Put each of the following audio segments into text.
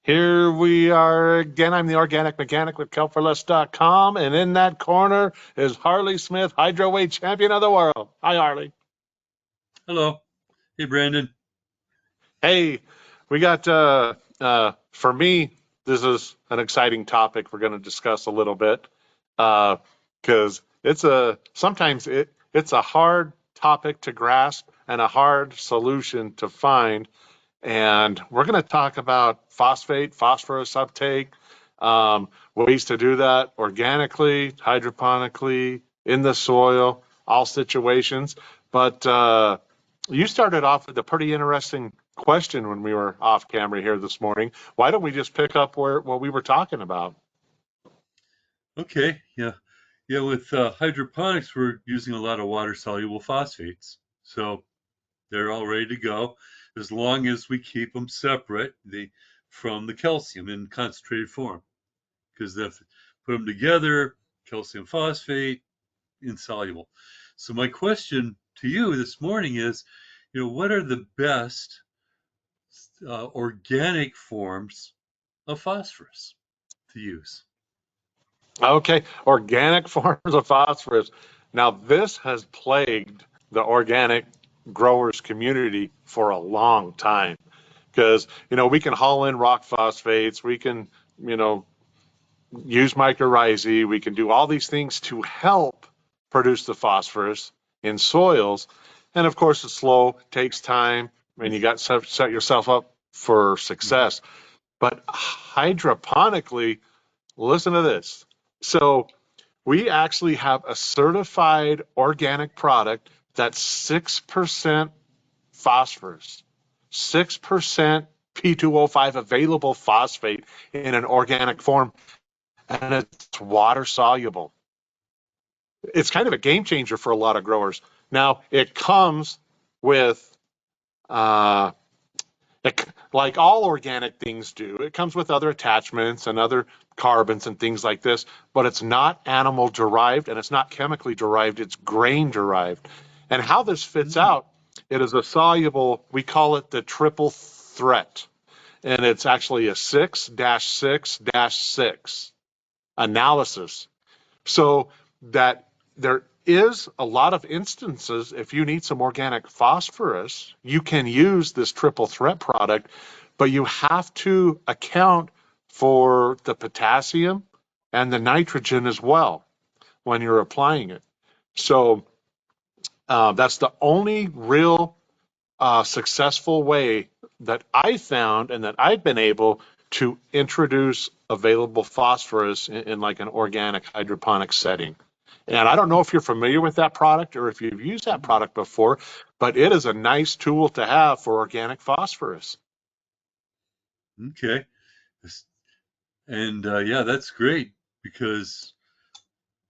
Here we are again. I'm the Organic Mechanic with Kelp4less.com, and in that corner is Harley Smith, Hydroweight Champion of the World. Hi, Harley. Hello. Hey, Brandon. Hey, we got, for me, this is an exciting topic we're going to discuss a little bit because it's a hard topic to grasp and a hard solution to find. And we're going to talk about phosphate, phosphorus uptake, ways to do that organically, hydroponically, in the soil, all situations. But you started off with a pretty interesting question when we were off camera here this morning. Why don't we just pick up where what we were talking about? Okay. Yeah. Yeah. With hydroponics, we're using a lot of water-soluble phosphates. So they're all ready to go as long as we keep them separate from the calcium in concentrated form. Because if put them together, calcium phosphate, insoluble. So my question to you this morning is, what are the best organic forms of phosphorus to use? Okay, organic forms of phosphorus. Now, this has plagued the organic growers community for a long time because, we can haul in rock phosphates, we can, you know, use mycorrhizae, we can do all these things to help produce the phosphorus in soils. And of course, it's slow, takes time, and you got to set yourself up for success. But hydroponically, listen to this. So we actually have a certified organic product that's 6% phosphorus, 6% P2O5 available phosphate in an organic form, and it's water soluble. It's kind of a game changer for a lot of growers. Now, it comes with, uh, like all organic things do, it comes with other attachments and other carbons and things like this, but it's not animal derived and it's not chemically derived, it's grain derived. And how this fits Mm. out, it is a soluble, we call it the triple threat. And it's actually a 6-6-6 analysis. So that there is a lot of instances, if you need some organic phosphorus, you can use this triple threat product, but you have to account for the potassium and the nitrogen as well when you're applying it. So that's the only real successful way that I found and that I've been able to introduce available phosphorus in like an organic hydroponic setting. And I don't know if you're familiar with that product or if you've used that product before, but it is a nice tool to have for organic phosphorus. Okay. This- And yeah, that's great because,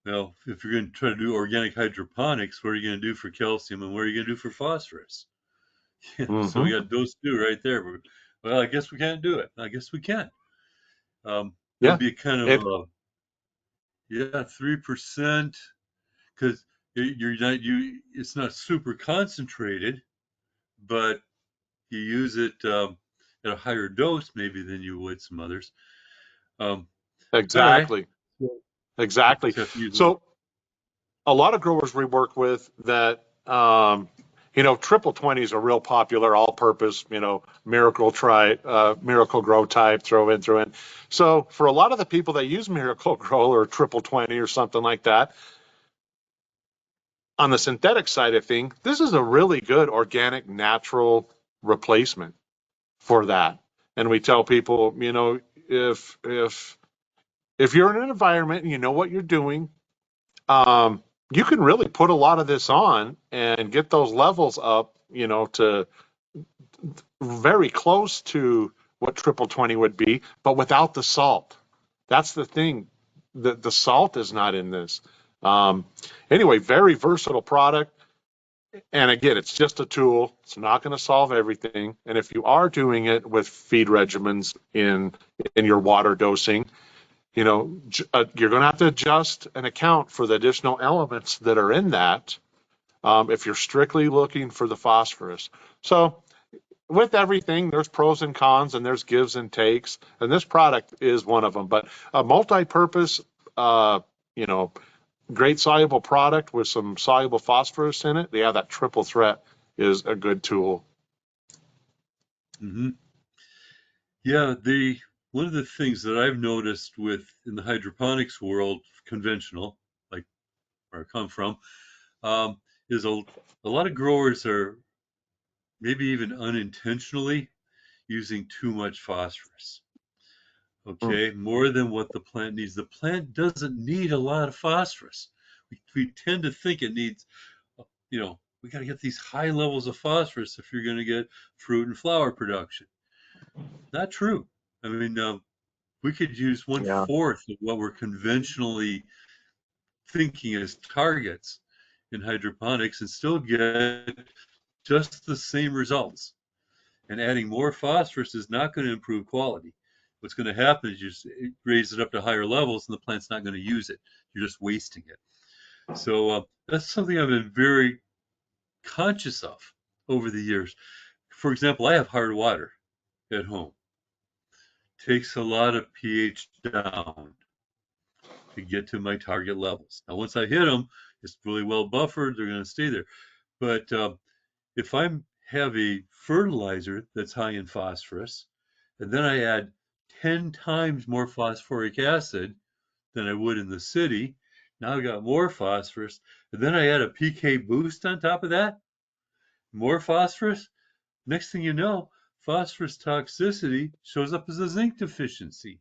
well, if you're going to try to do organic hydroponics, what are you going to do for calcium and what are you going to do for phosphorus? So we Hmm. got those two right there. Well, I guess we can't do it. I guess we can. That'd Yeah. be a kind of It a, yeah, 3% because you're not, it's not super concentrated, but you use it at a higher dose maybe than you would some others. Um, all right. exactly. So you Exactly. just have to use it. So a lot of growers we work with that, triple 20s are real popular, all purpose, miracle grow type, throw in. So for a lot of the people that use miracle grow or triple 20 or something like that, on the synthetic side of things, this is a really good organic natural replacement for that. And we tell people, if you're in an environment and you know what you're doing, you can really put a lot of this on and get those levels up, to very close to what triple 20 would be, but without the salt. That's the thing. The salt is not in this. Um, anyway, very versatile product. And again, it's just a tool. It's not going to solve everything. And if you are doing it with feed regimens in your water dosing, you're going to have to adjust and account for the additional elements that are in that if you're strictly looking for the phosphorus. So with everything, there's pros and cons and there's gives and takes, and this product is one of them. But a multi-purpose, uh, you know, great soluble product with some soluble phosphorus in it. Yeah, that triple threat is a good tool. Hmm. Yeah, the one of the things that I've noticed with in the hydroponics world, conventional, like where I come from, um, is a lot of growers are maybe even unintentionally using too much phosphorus. Mm. Okay, more than what the plant needs. The plant doesn't need a lot of phosphorus. We tend to think it needs, we got to get these high levels of phosphorus if you're going to get fruit and flower production. Not true. I mean, we could use one Yeah, fourth of what we're conventionally thinking as targets in hydroponics and still get just the same results. And adding more phosphorus is not going to improve quality. What's going to happen is you just raise it up to higher levels and the plant's not going to use it. You're just wasting it. So that's something I've been very conscious of over the years. For example, I have hard water at home. Takes a lot of pH down to get to my target levels. Now, once I hit them, it's really well buffered. They're going to stay there. But if I have a fertilizer that's high in phosphorus, and then I add 10 times more phosphoric acid than I would in the city, now I got more phosphorus, and then I add a pK boost on top of that, more phosphorus. Next thing you know, phosphorus toxicity shows up as a zinc deficiency.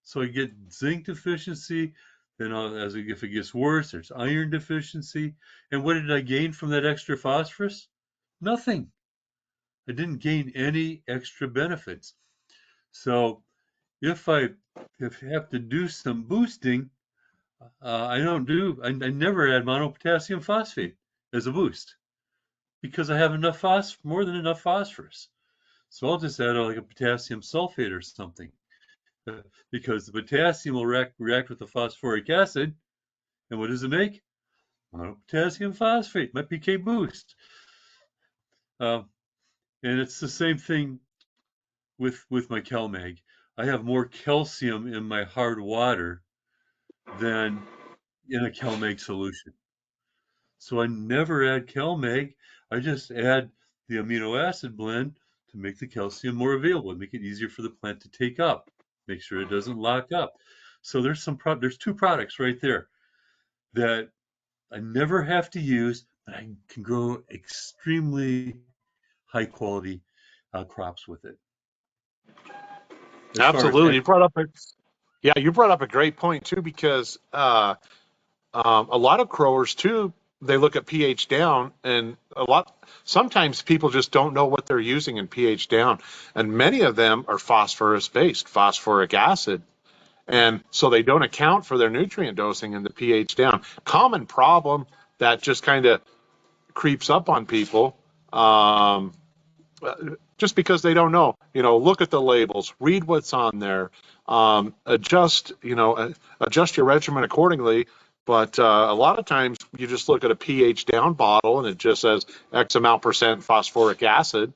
So I get zinc deficiency, then if it gets worse, there's iron deficiency. And what did I gain from that extra phosphorus? Nothing. I didn't gain any extra benefits. So if I have to do some boosting, I never add monopotassium phosphate as a boost because I have more than enough phosphorus. So I'll just add like a potassium sulfate or something because the potassium will react with the phosphoric acid. And what does it make? Monopotassium phosphate, my PK boost. Uh, and it's the same thing with my CalMag. I have more calcium in my hard water than in a CalMag solution. So I never add CalMag. I just add the amino acid blend to make the calcium more available and make it easier for the plant to take up. Make sure it doesn't lock up. So there's two products right there that I never have to use, but I can grow extremely high quality crops with it. As far as absolutely. You brought up a great point too, because a lot of growers too, they look at pH down, and sometimes people just don't know what they're using in pH down, and many of them are phosphorus based, phosphoric acid, and so they don't account for their nutrient dosing in the pH down. Common problem that just kind of creeps up on people. Just because they don't know. Look at the labels, read what's on there, adjust your regimen accordingly. But a lot of times you just look at a pH down bottle and it just says X amount percent phosphoric acid,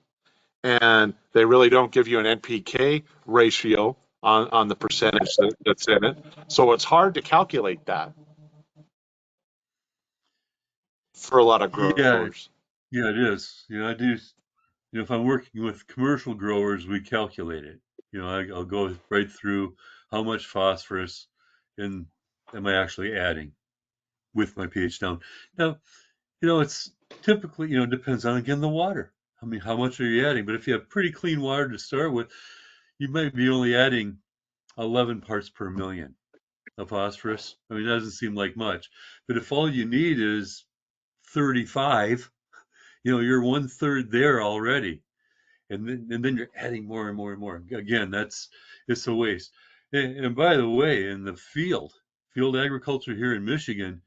and they really don't give you an NPK ratio on the percentage that's in it. So it's hard to calculate that for a lot of yeah, growers. yeah, it is. I do. If I'm working with commercial growers, we calculate it. I'll go right through how much phosphorus in am I actually adding with my pH down. Now, it's typically, depends on again the water. I mean, how much are you adding? But if you have pretty clean water to start with, you might be only adding 11 parts per million of phosphorus. I mean, that doesn't seem like much. But if all you need is 35, you're one third there already. And then you're adding more and more and more. Again, it's a waste. And by the way, in the field agriculture here in Michigan,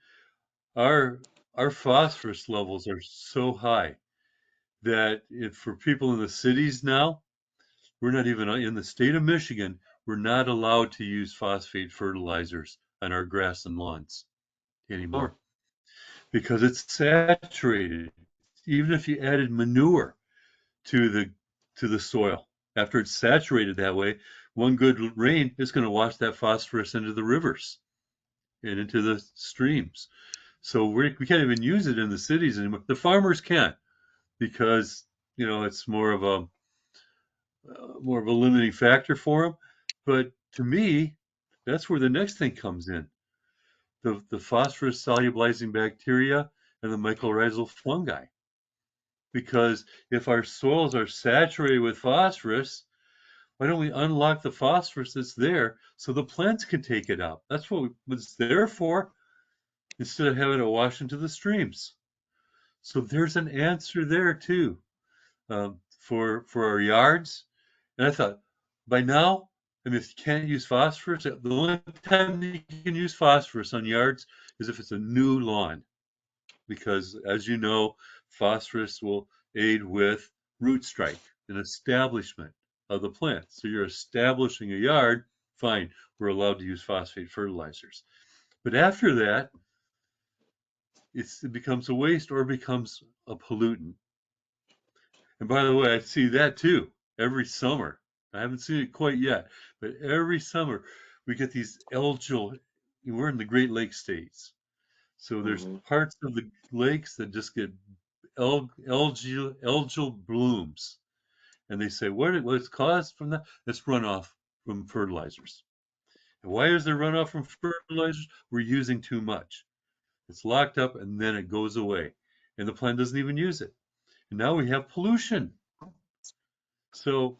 our our phosphorus levels are so high that if for people in the cities now, we're not even in the state of Michigan, we're not allowed to use phosphate fertilizers on our grass and lawns Hmm. anymore because it's saturated. Even if you added manure to to the soil. After it's saturated that way, one good rain is going to wash that phosphorus into the rivers and into the streams. So we can't even use it in the cities anymore. The farmers can because it's more of a limiting factor for them. But to me, that's where the next thing comes in: the phosphorus solubilizing bacteria and the mycorrhizal fungi. Because if our soils are saturated with phosphorus, why don't we unlock the phosphorus that's there so the plants can take it out? That's what it's there for, instead of having it wash into the streams. So there's an answer there too, for our yards. And I thought, by now, I mean, if you can't use phosphorus, the only time you can use phosphorus on yards is if it's a new lawn, because as you know, phosphorus will aid with root strike and establishment of the plant. So you're establishing a yard, fine, we're allowed to use phosphate fertilizers. But after that, it becomes a waste or becomes a pollutant. And by the way, I see that too every summer. I haven't seen it quite yet, but every summer we get these algal. We're in the Great Lakes states, so there's Hmm. parts of the lakes that just get algal blooms, and they say what's caused from that? It's runoff from fertilizers. And why is there runoff from fertilizers? We're using too much. It's locked up and then it goes away, and the plant doesn't even use it. And now we have pollution. So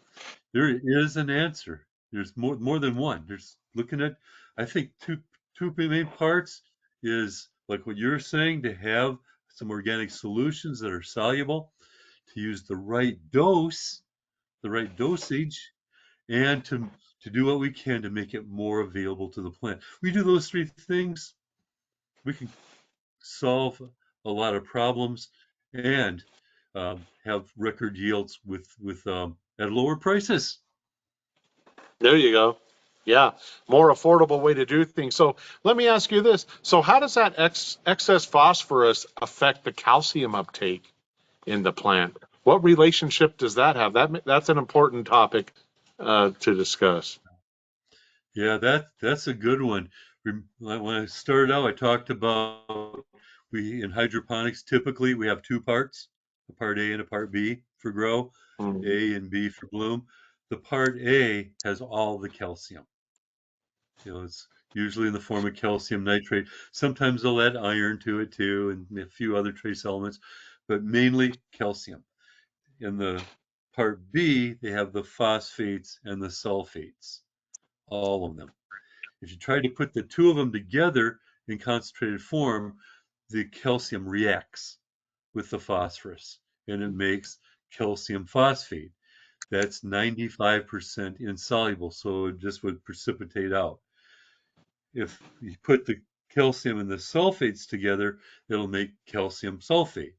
there is an answer. There's more than one. There's looking at, I think two main parts is like what you're saying, to have some organic solutions that are soluble, to use the right dose, the right dosage, and to do what we can to make it more available to the plant. We do those three things, we can solve a lot of problems and have record yields with at lower prices. There you go. Yeah, more affordable way to do things. So let me ask you this. So how does that excess phosphorus affect the calcium uptake in the plant? What relationship does that have? That's an important topic to discuss. Yeah, that's a good one. When I started out, I talked about we in hydroponics typically we have two parts, a part A and a part B for grow, Mhm. A and B for bloom. The part A has all the calcium. It's usually in the form of calcium nitrate. Sometimes they'll add iron to it too, and a few other trace elements, but mainly calcium. In the part B, they have the phosphates and the sulfates, all of them. If you try to put the two of them together in concentrated form, the calcium reacts with the phosphorus and it makes calcium phosphate. That's 95% insoluble, so it just would precipitate out. If you put the calcium and the sulfates together, it'll make calcium sulfate.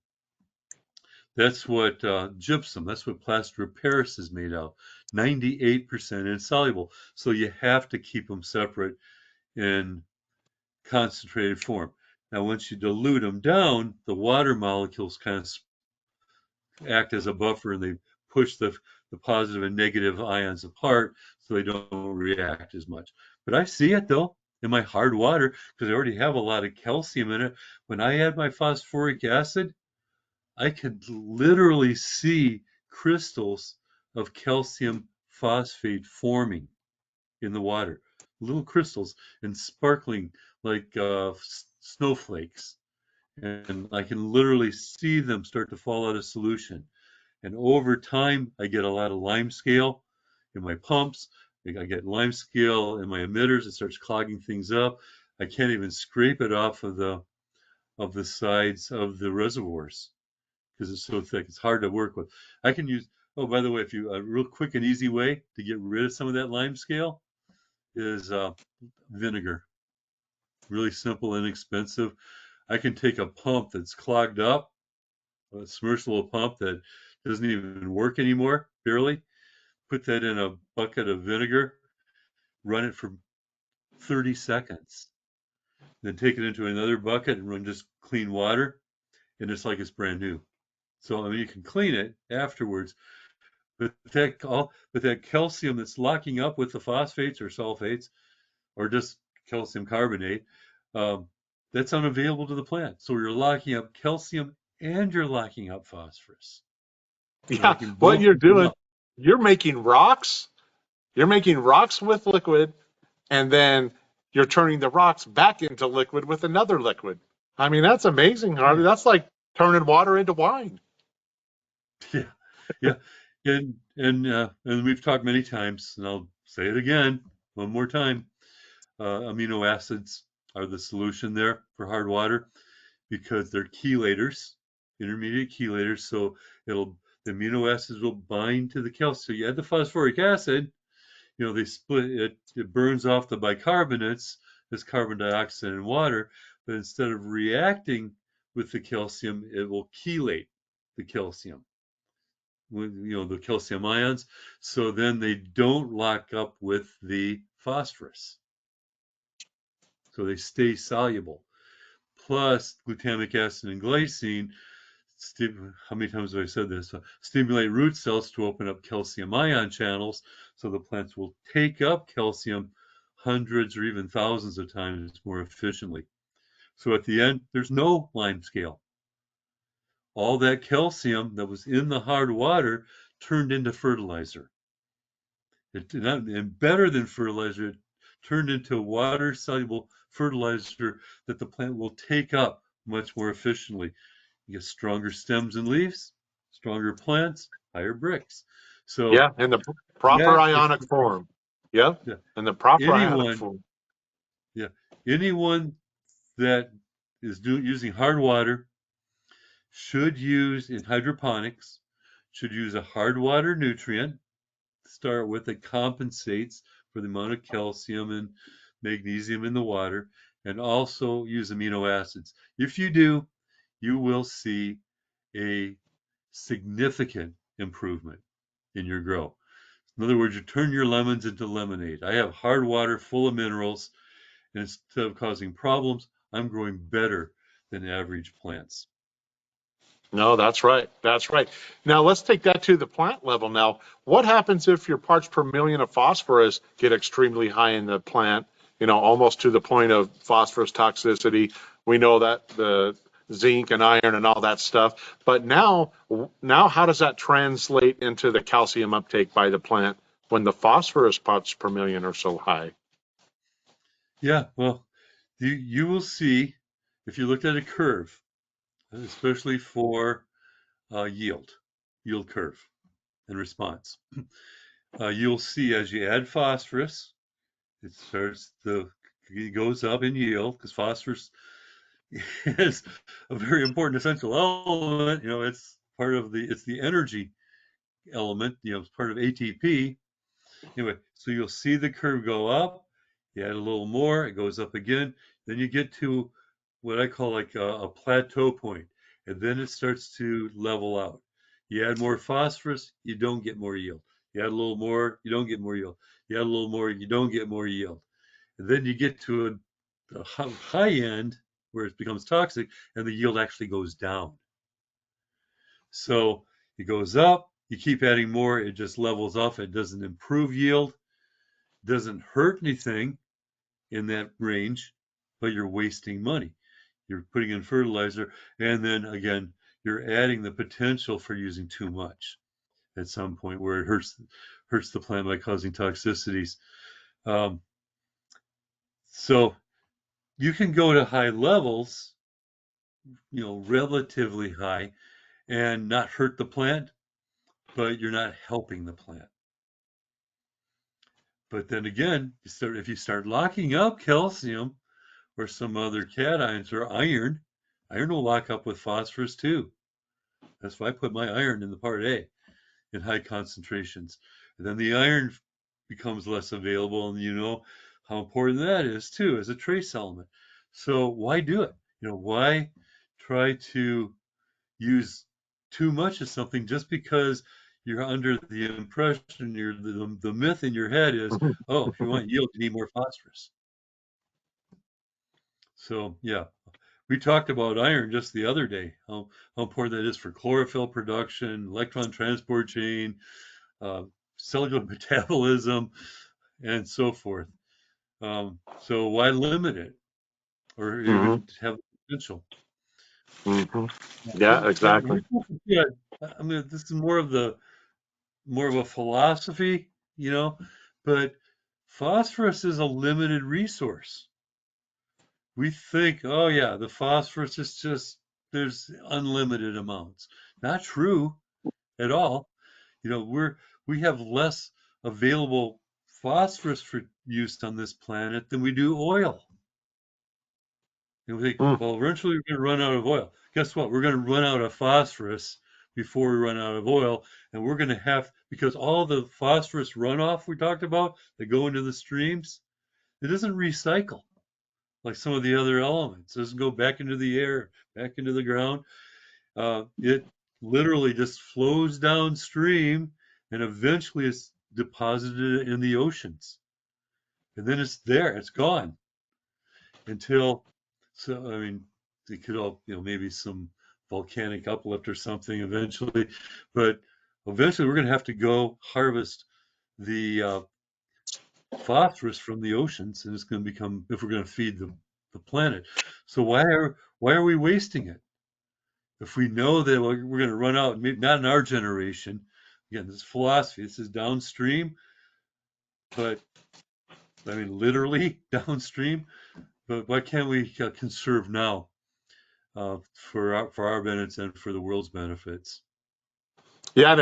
That's what gypsum, that's what plaster of Paris is made of. 98% insoluble. So you have to keep them separate in concentrated form. Now, once you dilute them down, the water molecules kind of act as a buffer and they push the positive and negative ions apart so they don't react as much. But I see it though in my hard water because I already have a lot of calcium in it. When I add my phosphoric acid, I could literally see crystals of calcium phosphate forming in the water, little crystals and sparkling like snowflakes. And I can literally see them start to fall out of solution. And over time, I get a lot of lime scale in my pumps. I get lime scale in my emitters. It starts clogging things up. I can't even scrape it off of the sides of the reservoirs because it's so thick. It's hard to work with. I can use. Oh, by the way, if you a real quick and easy way to get rid of some of that lime scale is vinegar. Really simple, inexpensive. I can take a pump that's clogged up, a submersible pump that doesn't even work anymore, barely, put that in a bucket of vinegar, run it for 30 seconds, then take it into another bucket and run just clean water, and it's like it's brand new. So I mean, you can clean it afterwards, but that calcium that's locking up with the phosphates or sulfates or just calcium carbonate, um, that's unavailable to the plant. So you're locking up calcium and you're locking up phosphorus. You're Yeah, locking what both you're of them doing, up. you're making rocks. You're making rocks with liquid, and then you're turning the rocks back into liquid with another liquid. I mean, that's amazing, Harley. Yeah, That's like turning water into wine. yeah, yeah. And we've talked many times, and I'll say it again one more time. Amino acids are the solution there for hard water because they're chelators, intermediate chelators. So it'll the amino acids will bind to the calcium. So you add the phosphoric acid, they split it. It burns off the bicarbonates as carbon dioxide and water. But instead of reacting with the calcium, it will chelate the calcium with the calcium ions. So then they don't lock up with the phosphorus. So they stay soluble. Plus glutamic acid and glycine, how many times have I said this? Stimulate root cells to open up calcium ion channels so the plants will take up calcium hundreds or even thousands of times more efficiently. So at the end, there's no lime scale. All that calcium that was in the hard water turned into fertilizer. And better than fertilizer, it turned into water soluble fertilizer that the plant will take up much more efficiently. You get stronger stems and leaves, stronger plants, higher bricks. So Yeah, in the proper that ionic form. Yeah, yeah, in the proper ionic anyone, form. yeah, anyone that is using hard water should use in hydroponics should use a hard water nutrient to start with that compensates for the amount of calcium and magnesium in the water, and also use amino acids. If you do, you will see a significant improvement in your grow. In other words, you turn your lemons into lemonade. I have hard water full of minerals, and instead of causing problems, I'm growing better than average plants. No, that's right. That's right. Now let's take that to the plant level. Now, what happens if your parts per million of phosphorus get extremely high in the plant, almost to the point of phosphorus toxicity? We know that the zinc and iron and all that stuff. But now how does that translate into the calcium uptake by the plant when the phosphorus parts per million are so high? Yeah, well, you will see if you looked at a curve, especially for yield curve and response. You'll see as you add phosphorus, it goes up in yield because phosphorus is a very important essential element. It's the energy element. It's part of ATP. Anyway, so you'll see the curve go up. You add a little more, it goes up again. Then you get to what I call like a plateau point, and then it starts to level out. You add more phosphorus, you don't get more yield. You add a little more, you don't get more yield. You add a little more, you don't get more yield. And then you get to a high end where it becomes toxic, and the yield actually goes down. So it goes up, you keep adding more, it just levels off. It doesn't improve yield, doesn't hurt anything in that range, but you're wasting money. You're putting in fertilizer, and then again, you're adding the potential for using too much at some point where it hurts the plant by causing toxicities. Um, so you can go to high levels, relatively high, and not hurt the plant, but you're not helping the plant. But then again, if you start locking up calcium or some other cations or iron will lock up with phosphorus too. That's why I put my iron in the part A in high concentrations. And then the iron becomes less available, and you know how important that is too as a trace element. So why do it? Why try to use too much of something just because you're under the impression, the myth in your head is, oh, if you want yield, you need more phosphorus. So yeah, we talked about iron just the other day, how important that is for chlorophyll production, electron transport chain, uh, cellular metabolism, and so forth. So why limit it or Hmm. even have the potential? Hmm. Well, Yeah, exactly. yeah, I mean, this is more of a philosophy, you know, but phosphorus is a limited resource. We think, oh yeah, the phosphorus is just there's unlimited amounts. Not true at all. You know, we have less available phosphorus for use on this planet than we do oil. And we think, Mm. well, eventually we're going to run out of oil. Guess what? We're going to run out of phosphorus before we run out of oil. And we're going to have, because all the phosphorus runoff we talked about that go into the streams, it doesn't recycle like some of the other elements. It doesn't go back into the air, back into the ground. It literally just flows downstream and eventually it's deposited in the oceans. And then it's there, it's gone until, so I mean, it could all, maybe some volcanic uplift or something eventually, but eventually we're going to have to go harvest the phosphorus from the oceans, and it's going to become, if we're going to feed the planet. So why are we wasting it? If we know that we're going to run out, maybe not in our generation, again, this philosophy, this is downstream, but I mean, literally downstream, but why can't we conserve now? For our benefits and for the world's benefits. Yeah, and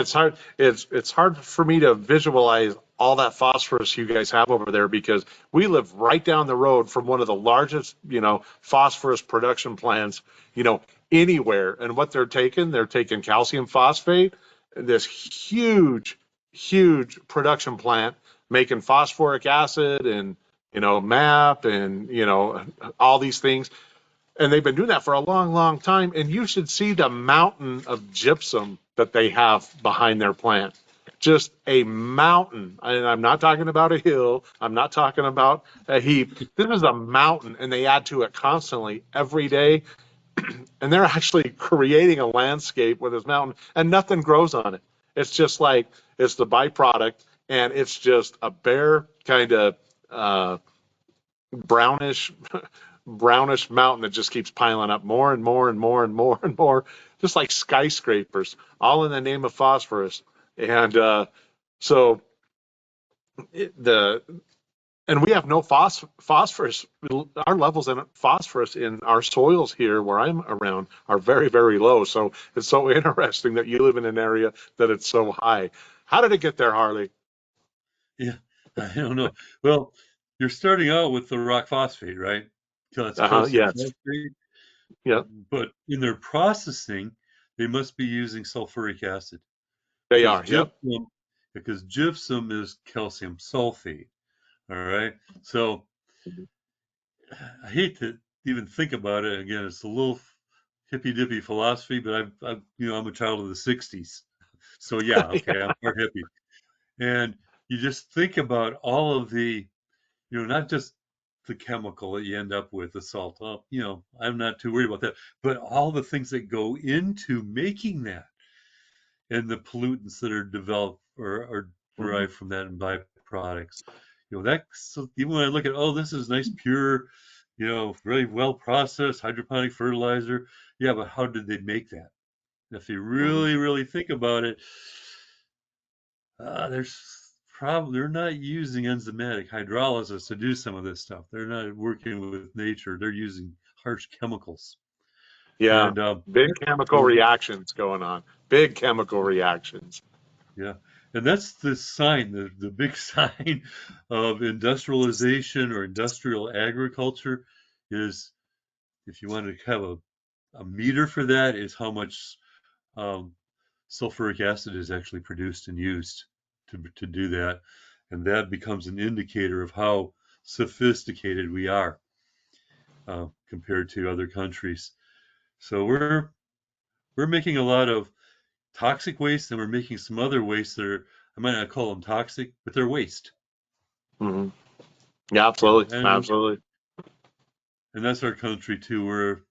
it's hard for me to visualize all that phosphorus you guys have over there because we live right down the road from one of the largest, phosphorus production plants, anywhere. And what they're taking calcium phosphate, this huge, huge production plant making phosphoric acid and, MAP and, all these things. And they've been doing that for a long, long time. And you should see the mountain of gypsum that they have behind their plant. Just a mountain. And I'm not talking about a hill. I'm not talking about a heap. This is a mountain, and they add to it constantly every day. And they're actually creating a landscape with this mountain, and nothing grows on it. It's just like it's the byproduct, and it's just a bare kind of brownish brownish mountain that just keeps piling up more and more and more and more and more, just like skyscrapers, all in the name of phosphorus. And so the and we have no phosphorus. Our levels in phosphorus in our soils here, where I'm around, are very, very low. So it's so interesting that you live in an area that it's so high. How did it get there, Harley? Yeah, I don't know. Well, you're starting out with the rock phosphate, right? So it's Uh huh. calcium Yes. phosphate, Yeah. but in their processing, they must be using sulfuric acid They because are. Yep. gypsum is calcium sulfate. All right. So I hate to even think about it. Again, it's a little hippy dippy philosophy, but I'm a child of the '60s. So yeah, okay, I'm more hippie. And you just think about all of the, not just the chemical that you end up with, the salt. Oh, I'm not too worried about that, but all the things that go into making that and the pollutants that are developed or are Mhm. derived from that and byproducts. That so even when I look at, oh, this is nice, pure, really well processed hydroponic fertilizer. Yeah, but how did they make that? If you Mhm. really, really think about it, there's probably they're not using enzymatic hydrolysis to do some of this stuff. They're not working with nature. They're using harsh chemicals. Yeah, And big chemical reactions going on. Big chemical reactions. yeah, and that's the sign, the big sign of industrialization or industrial agriculture is, if you want to have a meter for that, is how much um, sulfuric acid is actually produced and used to do that. And that becomes an indicator of how sophisticated we are compared to other countries. So we're making a lot of toxic waste, and we're making some other waste that are, I might not call them toxic, but they're waste. Hmm. Yeah, You know, absolutely, and absolutely. and that's our country too. Where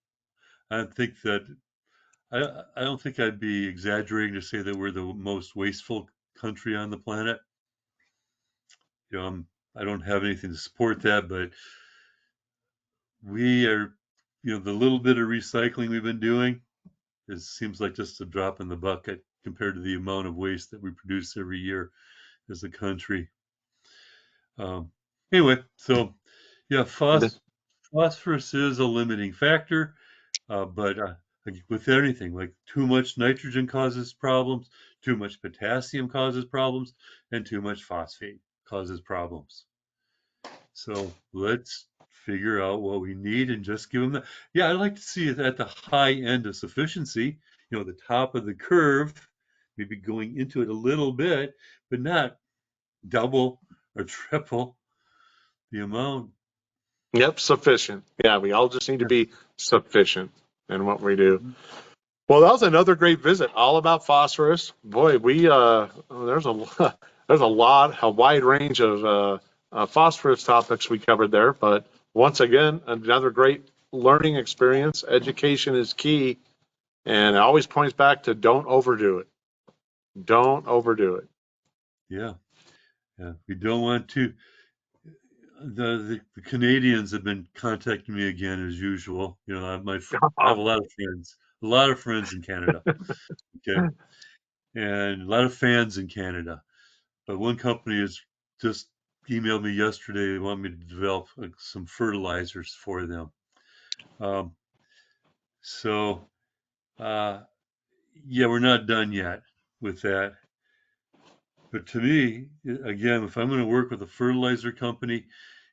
I think that I don't think I'd be exaggerating to say that we're the most wasteful country on the planet. You know, I don't have anything to support that, but we are, the little bit of recycling we've been doing, it seems like just a drop in the bucket compared to the amount of waste that we produce every year as a country. Um, anyway, so yeah, phosphorus is a limiting factor, but like with anything, like too much nitrogen causes problems, too much potassium causes problems, and too much phosphate causes problems. So let's figure out what we need and just give them that. Yeah, I'd like to see it at the high end of sufficiency, the top of the curve, maybe going into it a little bit, but not double or triple the amount. Yep, sufficient. Yeah, we all just need to Yeah. be sufficient in what we do. Mhm. Well, that was another great visit, all about phosphorus. Boy, we there's a there's a wide range of phosphorus topics we covered there. But once again, another great learning experience. Education is key, and it always points back to don't overdo it. Don't overdo it. Yeah, yeah. We don't want to. The Canadians have been contacting me again as usual. I have a lot of friends in Canada. Okay, and a lot of fans in Canada. But one company has just emailed me yesterday. They want me to develop some fertilizers for them. Um, so, uh, yeah, we're not done yet with that. But to me, again, if I'm going to work with a fertilizer company,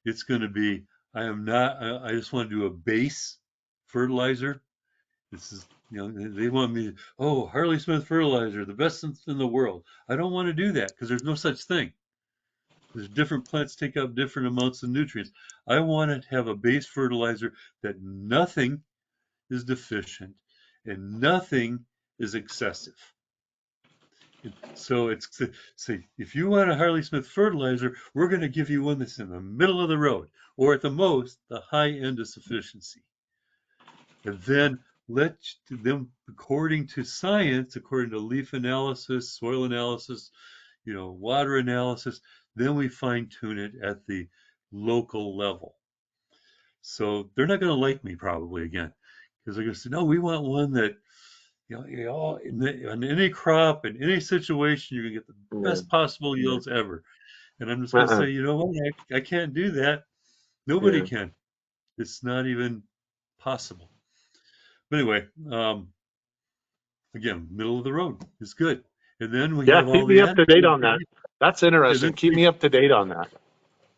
it's going to be, I am not, I just want to do a base fertilizer. This is, they want me, oh, Harley Smith fertilizer, the best in the world. I don't want to do that because there's no such thing. There's different plants take up different amounts of nutrients. I want to have a base fertilizer that nothing is deficient and nothing is excessive. So it's say if you want a Harley Smith fertilizer, we're going to give you one that's in the middle of the road, or at the most the high end of sufficiency. And then let them, according to science, according to leaf analysis, soil analysis, water analysis, then we fine tune it at the local level. So they're not going to like me probably again because they're going to say, no, we want one that, in any crop, in any situation, you're going to get the Yeah, best possible yeah, yields ever. And I'm just going to uh-uh, say, you know what? I can't do that. Nobody yeah. can. It's not even possible. But anyway, again, middle of the road is good. And then we Yeah, have keep all me the up to date additives. on that. That's And interesting. then Keep me up to date on that.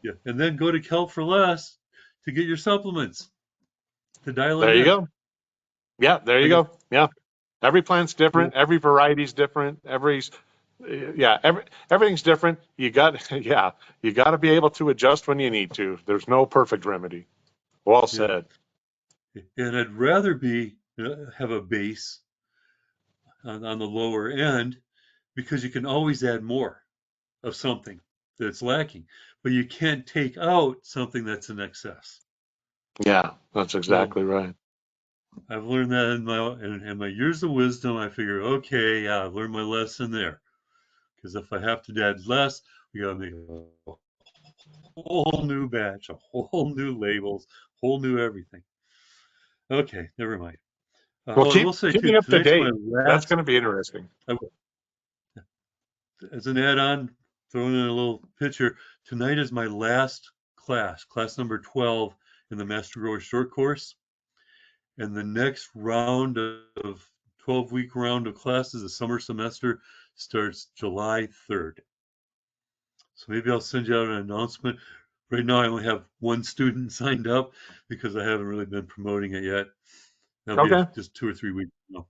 yeah, and then go to Kelp4less to get your supplements to dial it There you in. go. Yeah, there I you got go. Yeah. Every plant's yeah, different. Every variety's different. Everything's different. Yeah, you got to be able to adjust when you need to. There's no perfect remedy. Well yeah, said. and I'd rather be have a base on the lower end because you can always add more of something that's lacking, but you can't take out something that's in excess. Yeah, that's So exactly right. I've learned that in my years of wisdom. I figure, okay, yeah, I've learned my lesson there. Because if I have to add less, we got to make a whole new batch, a whole new labels, whole new everything. Okay, never mind. Well, I will say keep too, me up to tonight's my date. That's last. going to be interesting. I, as an add-on, throwing in a little picture. Tonight is my last class number 12 in the Master Grower Short Course, and the next round of 12-week round of classes, the summer semester, starts July 3rd. So maybe I'll send you out an announcement. Right now, I only have one student signed up because I haven't really been promoting it yet. That'll be Okay. just 2 or 3 weeks. No.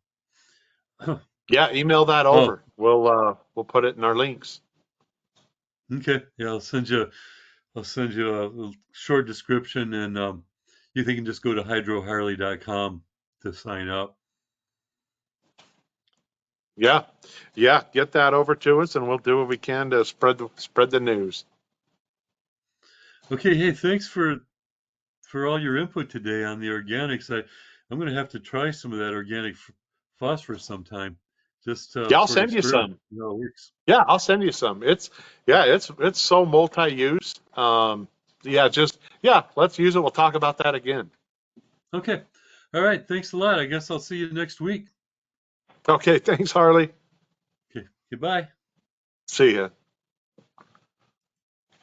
Yeah, email that Oh, over. We'll put it in our links. okay. Yeah, I'll send you a short description, and you can just go to hydroharley.com to sign up. Yeah, yeah. Get that over to us, and we'll do what we can to spread the news. Okay. Hey, thanks for all your input today on the organics. I'm going to have to try some of that organic phosphorus sometime. just Yeah, I'll for send you experiment. some. You know, it works. Yeah, I'll send you some. It's so multi-use. Yeah, just yeah, let's use it. We'll talk about that again. Okay. All right. Thanks a lot. I guess I'll see you next week. Okay, thanks, Harley. Okay. Goodbye. See ya.